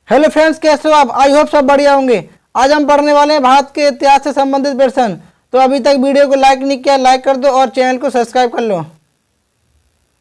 Hello friends, कैसे हो आप? आई होप सब बढ़िया होंगे। आज हम पढ़ने वाले हैं भारत के इतिहास से संबंधित प्रश्न। तो अभी तक वीडियो को लाइक नहीं किया, लाइक कर दो और चैनल को सब्सक्राइब कर लो।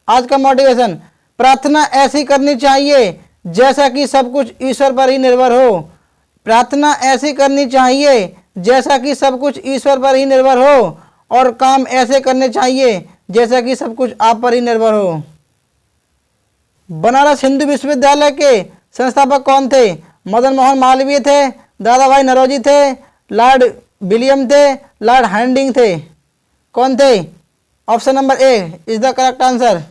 आज का मोटिवेशन, प्रार्थना ऐसी करनी चाहिए जैसा कि सब कुछ ईश्वर पर ही निर्भर हो। प्रार्थना ऐसी करनी चाहिए जैसा कि सब कुछ ईश्वर पर ही निर्भर हो, और काम ऐसे करने चाहिए जैसा कि सब कुछ आप पर ही निर्भर हो। बनारस हिंदू विश्वविद्यालय के संस्थापक कौन थे? मदन मोहन मालवीय थे, दादा भाई नौरोजी थे, लॉर्ड विलियम थे, लॉर्ड हैंडिंग थे। कौन थे? Option number A is the correct answer.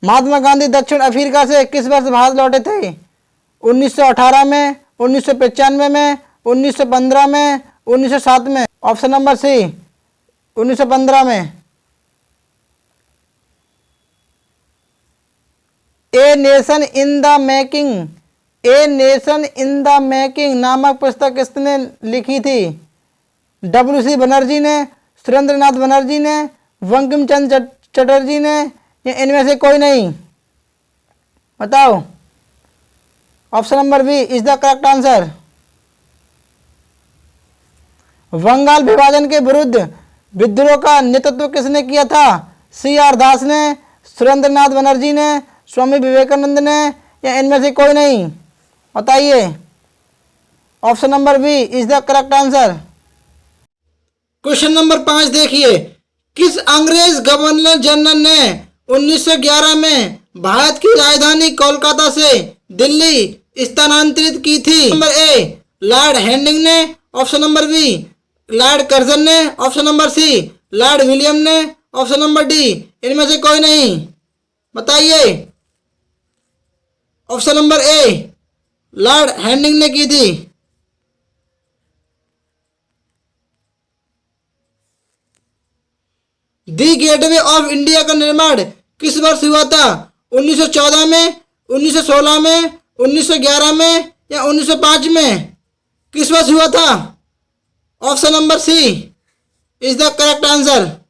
Mahatma Gandhi दक्षिण अफ्रीका से किस वर्ष भारत लौटे थे? 1918 में, 1995 में, 1915 में, 1907 में। ऑप्शन नंबर सी 1915 में। A nation in the making, a nation in the making नामक पुस्तक किसने लिखी थी? डब्ल्यू.सी. बनर्जी ने, सुरेंद्रनाथ बनर्जी ने, बंकिम चंद्र चटर्जी ने, या इनमें से कोई नहीं? बताओ। Option number B is the correct answer. Bengal विभाजन के विरुद्ध विद्रोह का नेतृत्व किसने किया था? सी.आर. दास ने, सुरेंद्रनाथ बनर्जी ने, स्वामी विवेकानंद ने, या इनमें से कोई नहीं? बताइए। Option number B is the correct answer. Question number 5 देखिए, किस अंग्रेज गवर्नर जनरल ने 1911 में भारत की राजधानी कोलकाता से दिल्ली स्थानांतरित की थी? नंबर ए लॉर्ड हैंडिंग ने, option number B Lord Curzon ने, option number C Lord William ने, ऑप्शन नंबर डी इनमें से कोई नहीं? बताइए। Option number A Lord Hardinge ने की थी। दी गेटवे ऑफ इंडिया का निर्माण किस वर्ष हुआ था? 1914 में, 1916 में, 1911 में, या 1905 में? किस वर्ष हुआ था? Option number C is the correct answer.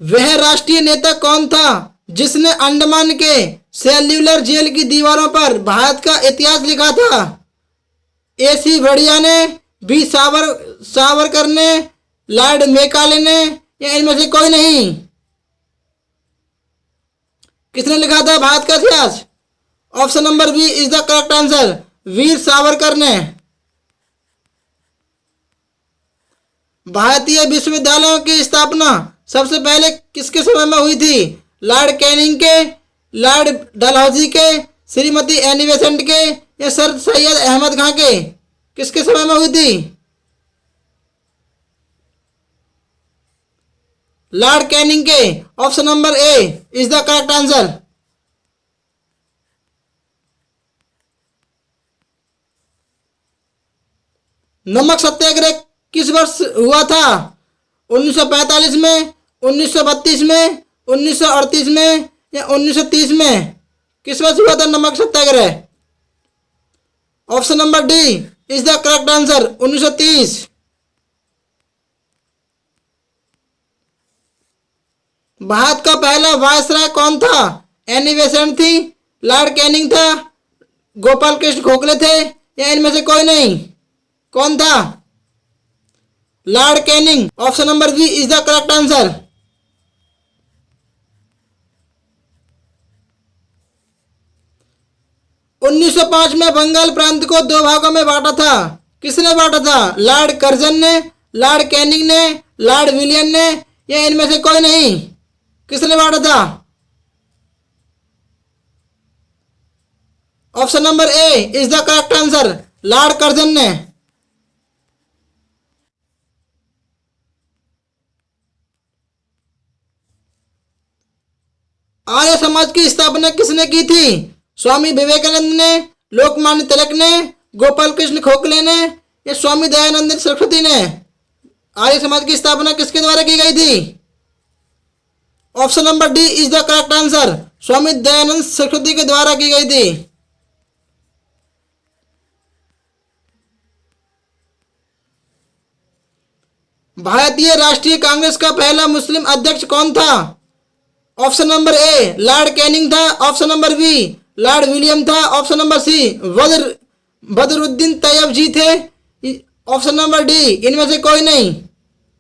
वह राष्ट्रीय नेता कौन था जिसने अंडमान के सेल्यूलर जेल की दीवारों पर भारत का इतिहास लिखा था? ए.सी. बढ़िया ने, बी सावरकर ने, लॉर्ड मेकाले ने, या इनमें से कोई नहीं? किसने लिखा था भारत का इतिहास? Option number B is the correct answer, Veer Savarkar ने। भारतीय विश्वविद्यालयों की स्थापना सबसे पहले किसके समय में हुई थी? लॉर्ड कैनिंग के, लॉर्ड डलहौजी के, श्रीमती एनी बेसेंट के, या सर सैयद अहमद खां के? किसके समय में हुई थी? लॉर्ड कैनिंग के। Option number A is the correct answer. नमक सत्याग्रह किस वर्ष हुआ था? 1945 में, 1932 में, 1938 में, या 1930 में? किस वर्ष हुआ था नमक Satyagraha? Option number D is the correct answer, 1930। Bharat का पहला वायसराय कौन था? एनी बेसेंट थी, लॉर्ड कैनिंग था, गोपाल कृष्ण गोखले थे, या इनमें से कोई नहीं? कौन था? Lord Canning. Option number B is the correct answer. उन्नीस 1905 में बंगाल प्रांत को 2 भागों में बांटा था। किसने बांटा था? लॉर्ड कर्जन ने, लॉर्ड कैनिंग ने, लॉर्ड विलियम ने, या इनमें से कोई नहीं? किसने बांटा था? Option number A is the correct answer, Lord Curzon ने। आर्य समाज की स्थापना किसने की थी? स्वामी विवेकानंद ने, लोकमान्य तिलक ने, गोपाल कृष्ण गोखले ने, या स्वामी दयानंद सरस्वती ने? आर्य समाज की स्थापना किसके द्वारा की गई थी? Option number D is the correct answer, Swami Dayanand Saraswati के द्वारा की गई थी। भारतीय राष्ट्रीय कांग्रेस का पहला मुस्लिम अध्यक्ष कौन था? Option number A Lord Canning था, option number B Lord William था, option number C Badruddin Tyabji थे, ऑप्शन नंबर डी इनमें से कोई नहीं।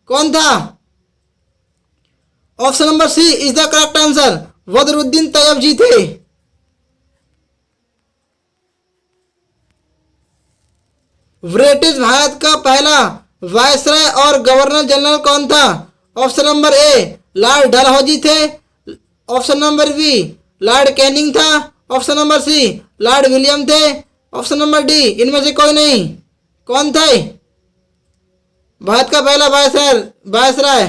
कौन था? Option number C is the correct answer, Badruddin Tyabji थे। ब्रिटिश भारत का पहला वायसराय और गवर्नर जनरल कौन था? Option number A Lord Dalhousie थे, option number B Lord Canning था, option number C Lord William थे, ऑप्शन नंबर डी इनमें से कोई नहीं। कौन था भारत का पहला वायसराय?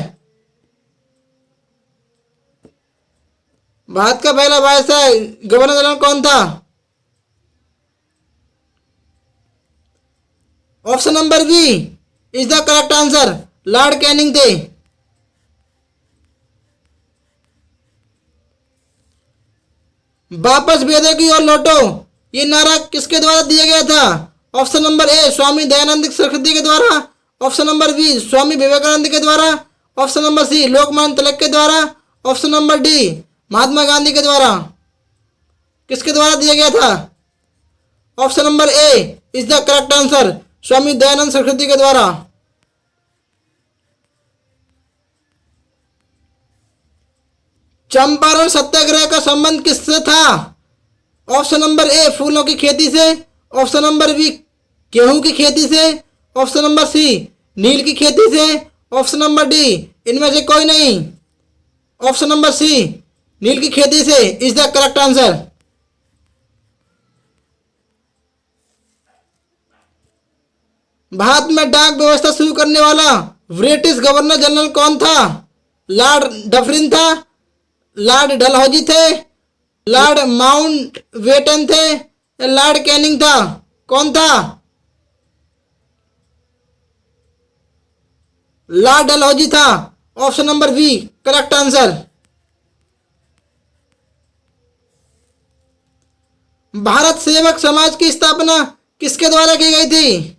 भारत का पहला वायसराय गवर्नर जनरल कौन था? Option number B is the correct answer, Lord Canning थे। वापस वेदों की ओर लौटो, ये नारा किसके द्वारा दिया गया था? Option number A Swami Dayanand Saraswati के द्वारा, option number B Swami Vivekananda के द्वारा, option number C Lokmanya Tilak के द्वारा, option number D Mahatma Gandhi के द्वारा। किसके द्वारा दिया गया था? Option number A is the correct answer, Swami Dayanand Saraswati के द्वारा। चंपारण सत्याग्रह का संबंध किससे था? ऑप्शन नंबर ए फूलों की खेती से, ऑप्शन नंबर बी गेहूं की खेती से, ऑप्शन नंबर सी नील की खेती से, ऑप्शन नंबर डी इनमें से कोई नहीं। ऑप्शन नंबर सी नील की खेती से is the correct answer. Bharat में डाक व्यवस्था शुरू करने वाला ब्रिटिश गवर्नर जनरल कौन था? लॉर्ड डफरिन था, लॉर्ड डलहौजी थे, लॉर्ड माउंटबेटन थे, या लॉर्ड कैनिंग था? कौन था? लॉर्ड डलहौजी था, option number B correct answer. Bharat Sevak Samaj की स्थापना किसके द्वारा की गई थी?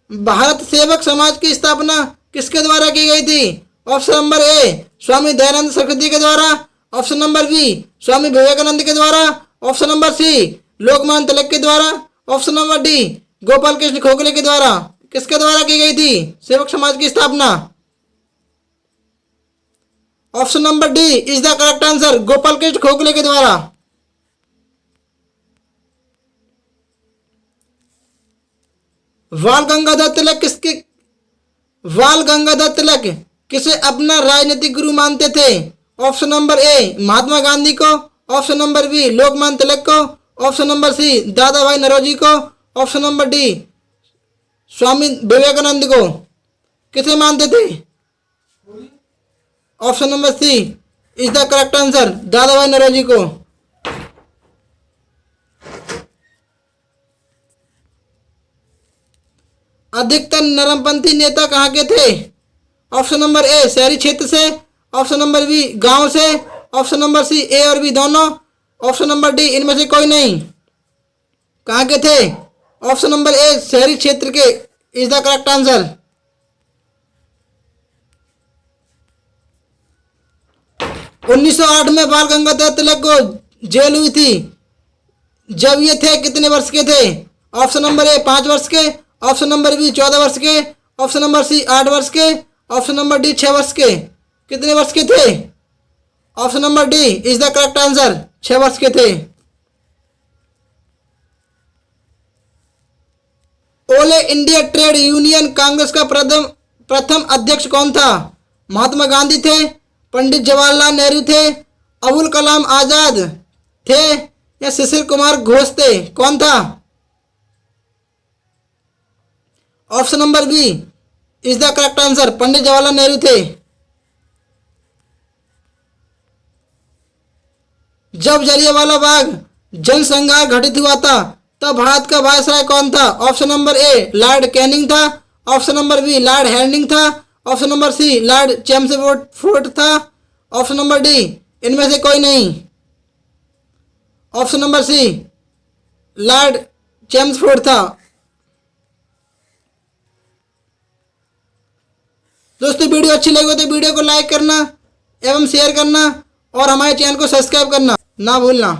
भारत सेवक समाज की स्थापना किसके द्वारा की गई थी? Option number A Swami Dayanand Saraswati के द्वारा, option number B Swami Vivekananda के द्वारा, option number C Lokmanya Tilak के द्वारा, option number D Gopal Krishna Gokhale के द्वारा। किसके द्वारा की गई थी सेवक समाज की स्थापना? Option number D is the correct answer, Gopal Krishna Gokhale के द्वारा। बाल गंगाधर तिलक किसे अपना राजनीतिक गुरु मानते थे? Option number A Mahatma Gandhi को, option number B Lokmanya Tilak को, option number C Dadabhai Naoroji को, option number D Swami Vivekananda को। किसे मानते थे? Option number C is the correct answer, Dadabhai Naoroji को। अधिकतर नरमपंथी नेता कहाँ के थे? ऑप्शन नंबर ए शहरी क्षेत्र से, ऑप्शन नंबर बी गांव से, ऑप्शन नंबर सी ए और बी दोनों, ऑप्शन नंबर डी इनमें से कोई नहीं। कहाँ के थे? ऑप्शन नंबर ए शहरी क्षेत्र के इज द करेक्ट आंसर। उन्नीस सौ 8 में बाल गंगाधर तिलक को जेल हुई थी जब ये थे कितने वर्ष के थे? ऑप्शन नंबर ए 5 वर्ष के, ऑप्शन नंबर बी 14 वर्ष के, ऑप्शन नंबर सी 8 वर्ष के, ऑप्शन नंबर डी 6 वर्ष के। कितने वर्ष के थे? Option number D is the correct answer, 6 वर्ष के थे। All India trade union Congress का प्रथम अध्यक्ष कौन था? महात्मा गांधी थे, पंडित जवाहरलाल नेहरू थे, अबुल कलाम आजाद थे, या शिशिर कुमार घोष थे? कौन था? Option number B is the correct answer, Pandit Jawaharlal Nehru थे। जब जलियांवाला बाग जनसंहार घटित हुआ था तब भारत का वायसराय कौन था? Option number A Lord Canning था, option number B Lord Hardinge था, option number C Lord Chelmsford था, ऑप्शन नंबर डी इनमें से कोई नहीं। Option number C Lord Chelmsford था। दोस्तों वीडियो अच्छी लगी हो तो वीडियो को लाइक करना एवं शेयर करना और हमारे चैनल को सब्सक्राइब करना ना भूलना।